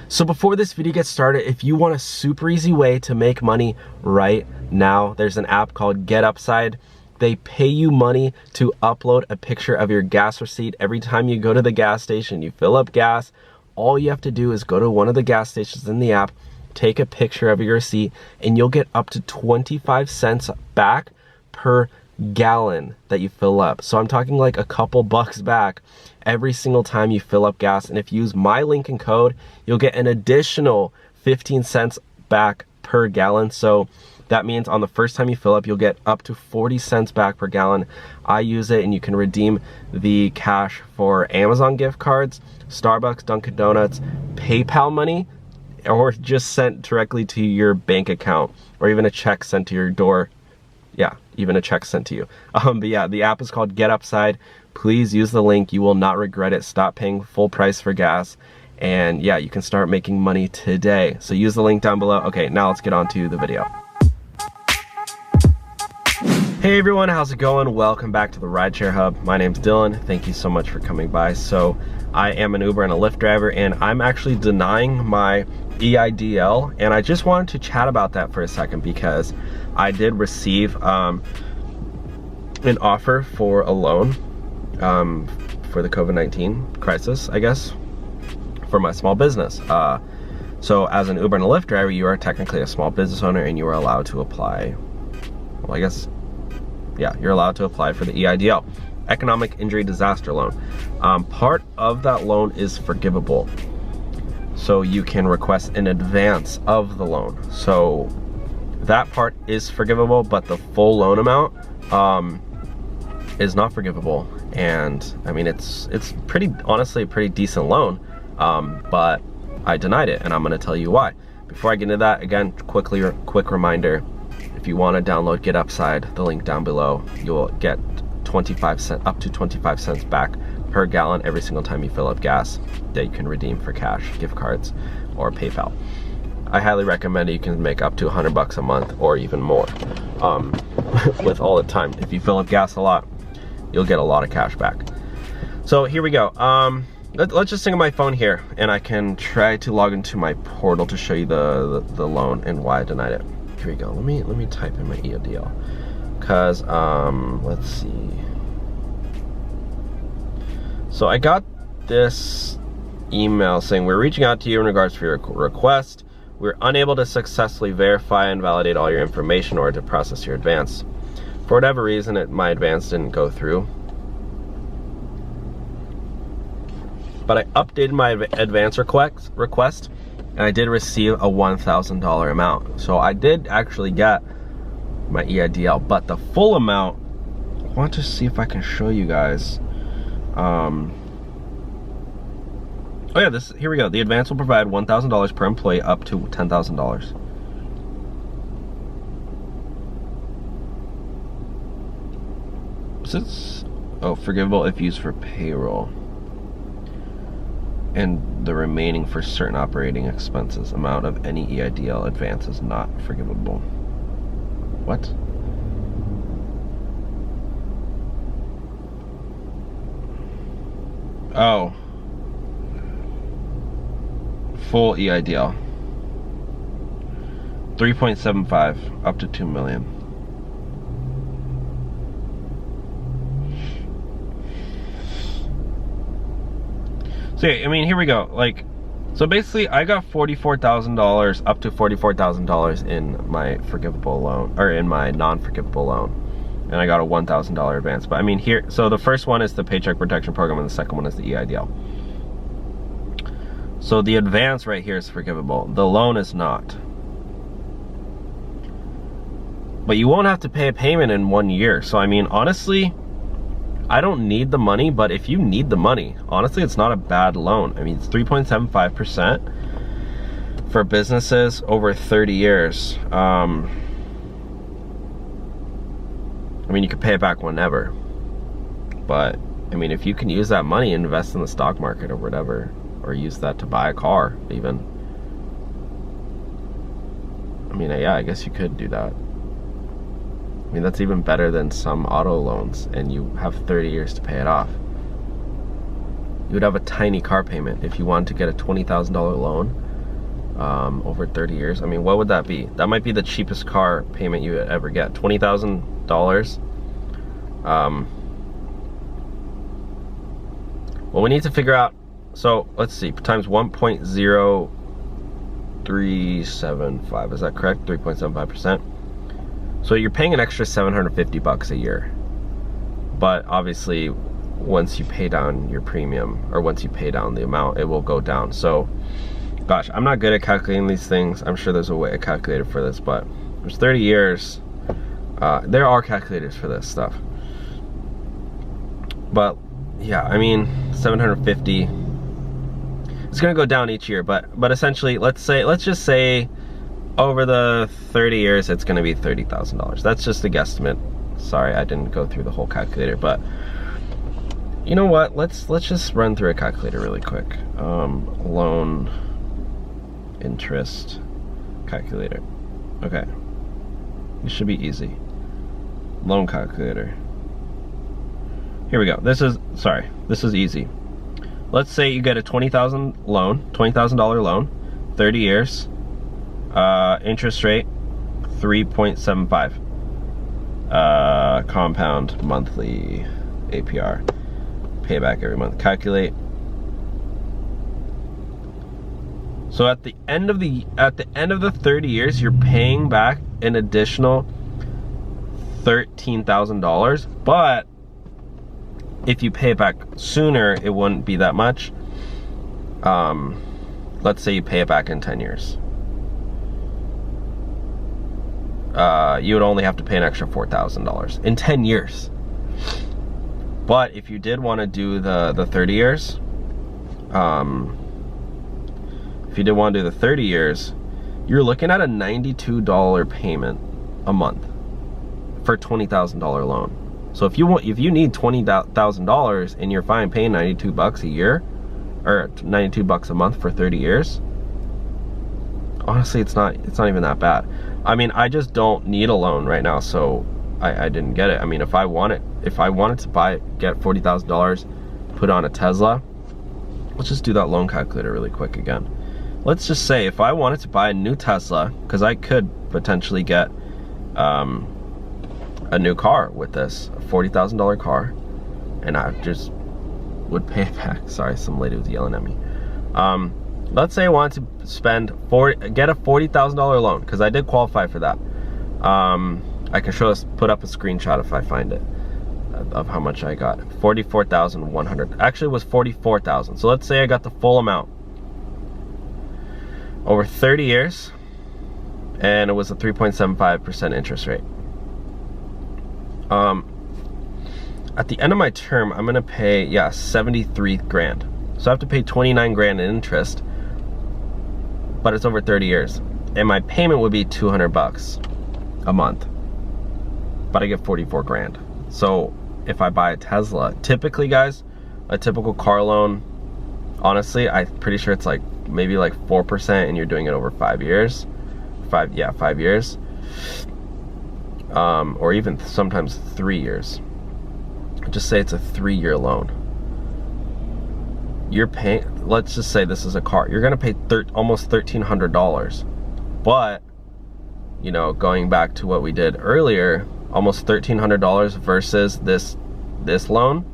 So before this video gets started, if you want a super easy way to make money right now, there's an app called Get Upside. They pay you money to upload a picture of your gas receipt every time you go to the gas station, you fill up gas. All you have to do is go to one of the gas stations in the app, take a picture of your receipt, and you'll get up to 25 cents back per gallon that you fill up. So I'm talking like a couple bucks back every single time you fill up gas. And if you use my link and code, you'll get an additional 15 cents back per gallon. So that means on the first time you fill up, you'll get up to 40 cents back per gallon. I use it, and you can redeem the cash for Amazon gift cards, Starbucks, Dunkin' Donuts, PayPal money, or just sent directly to your bank account, or even a check sent to your door. Yeah, even a check sent to you. But yeah, the app is called Get Upside. Please use the link. You will not regret it. Stop paying full price for gas. And yeah, you can start making money today. So use the link down below. Okay, now let's get on to the video. Hey everyone, how's it going? Welcome back to the Rideshare Hub. My name's Dylan. Thank you so much for coming by. So I am an Uber and a Lyft driver, and I'm actually denying my EIDL, and I just wanted to chat about that for a second because I did receive an offer for a loan for the COVID-19 crisis, I guess, for my small business. So as an Uber and a Lyft driver, you are technically a small business owner, and you are allowed to apply, well, I guess, yeah, you're allowed to apply for the EIDL, Economic Injury Disaster Loan. Part of that loan is forgivable. So you can request an advance of the loan. So that part is forgivable, but the full loan amount is not forgivable. And I mean, it's pretty, honestly, a pretty decent loan, but I denied it, and I'm gonna tell you why. Before I get into that, again, quick reminder, if you wanna download Get Upside, the link down below, you'll get up to 25 cents back per gallon every single time you fill up gas that you can redeem for cash, gift cards, or PayPal. I highly recommend it. You can make up to 100 bucks a month or even more with all the time. If you fill up gas a lot, you'll get a lot of cash back. So here we go. Let's just think of my phone here, and I can try to log into my portal to show you the loan and why I denied it. Here we go. Let me type in my EIDL, because let's see. So I got this email saying, we're reaching out to you in regards to your request. We're unable to successfully verify and validate all your information or to process your advance. For whatever reason, my advance didn't go through. But I updated my advance request, and I did receive a $1,000 amount. So I did actually get my EIDL, but the full amount, I want to see if I can show you guys. Oh yeah, here we go. The advance will provide $1,000 per employee up to $10,000. Forgivable if used for payroll. And the remaining for certain operating expenses. Amount of any EIDL advance is not forgivable. What? Oh. Full EIDL. 3.75 up to 2 million. So yeah, I mean, here we go. Like, so basically I got $44,000 up to $44,000 in my forgivable loan, or in my non-forgivable loan. And I got a $1,000 advance. But I mean here, so the first one is the Paycheck Protection Program, and the second one is the EIDL. So the advance right here is forgivable. The loan is not. But you won't have to pay a payment in 1 year. So I mean, honestly, I don't need the money, but if you need the money, honestly, it's not a bad loan. I mean, it's 3.75% for businesses over 30 years. I mean, you could pay it back whenever, but I mean, if you can use that money, invest in the stock market or whatever, or use that to buy a car even. I mean, yeah, I guess you could do that. I mean, that's even better than some auto loans, and you have 30 years to pay it off. You would have a tiny car payment. If you wanted to get a $20,000 loan, over 30 years. I mean, what would that be? That might be the cheapest car payment you would ever get. $20,000. Well, we need to figure out, so let's see, times 1.0375, is that correct? 3.75%. So you're paying an extra $750 a year. But obviously, once you pay down your premium, or once you pay down the amount, it will go down. So, gosh, I'm not good at calculating these things. I'm sure there's a calculator for this, but there's 30 years. There are calculators for this stuff. But yeah, I mean, 750. It's gonna go down each year, but essentially, let's just say over the 30 years, it's gonna be $30,000. That's just a guesstimate. Sorry, I didn't go through the whole calculator, but you know what? Let's just run through a calculator really quick. Loan interest calculator. Okay, this should be easy. Loan calculator. Here we go. This is easy. Let's say you get a $20,000 loan, 30 years, interest rate 3.75, compound monthly APR, payback every month. Calculate. So at the end of the 30 years, you're paying back an additional $13,000, but if you pay it back sooner, it wouldn't be that much. Let's say you pay it back in 10 years. You would only have to pay an extra $4,000 in 10 years. But if you did want to do the 30 years, you're looking at a $92 payment a month for a $20,000 loan. So if you need $20,000 and you're fine paying $92 a year, or $92 a month for 30 years, honestly, it's not even that bad. I mean, I just don't need a loan right now, so I didn't get it. I mean, if I wanted to get $40,000, put on a Tesla. Let's just do that loan calculator really quick again. Let's just say if I wanted to buy a new Tesla, because I could potentially get a new car with this, a $40,000 car, and I just would pay it back. Sorry, some lady was yelling at me. Let's say I wanted to get a $40,000 loan, because I did qualify for that. I can put up a screenshot if I find it, of how much I got. 44,100. Actually, it was 44,000. So let's say I got the full amount over 30 years, and it was a 3.75% interest rate. At the end of my term, I'm gonna pay 73 grand. So I have to pay 29 grand in interest, but it's over 30 years, and my payment would be $200 a month, but I get 44 grand. So if I buy a Tesla, typically, guys, a typical car loan, honestly, I'm pretty sure it's maybe 4%, and you're doing it over 5 years. 5 years. Or even sometimes 3 years. Just say it's a 3-year loan. You're paying, let's just say this is a car, you're gonna pay almost $1,300. But, you know, going back to what we did earlier, almost $1,300 versus this loan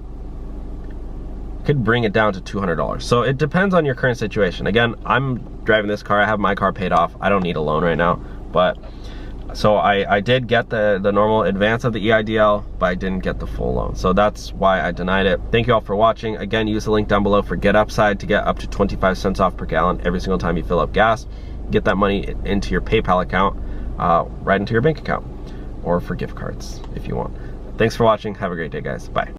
could bring it down to $200. So it depends on your current situation. Again, I'm driving this car, I have my car paid off, I don't need a loan right now, but so I did get the normal advance of the EIDL, but I didn't get the full loan. So that's why I denied it. Thank you all for watching. Again, use the link down below for Get Upside to get up to 25 cents off per gallon every single time you fill up gas. Get that money into your PayPal account, right into your bank account, or for gift cards if you want. Thanks for watching. Have a great day, guys. Bye.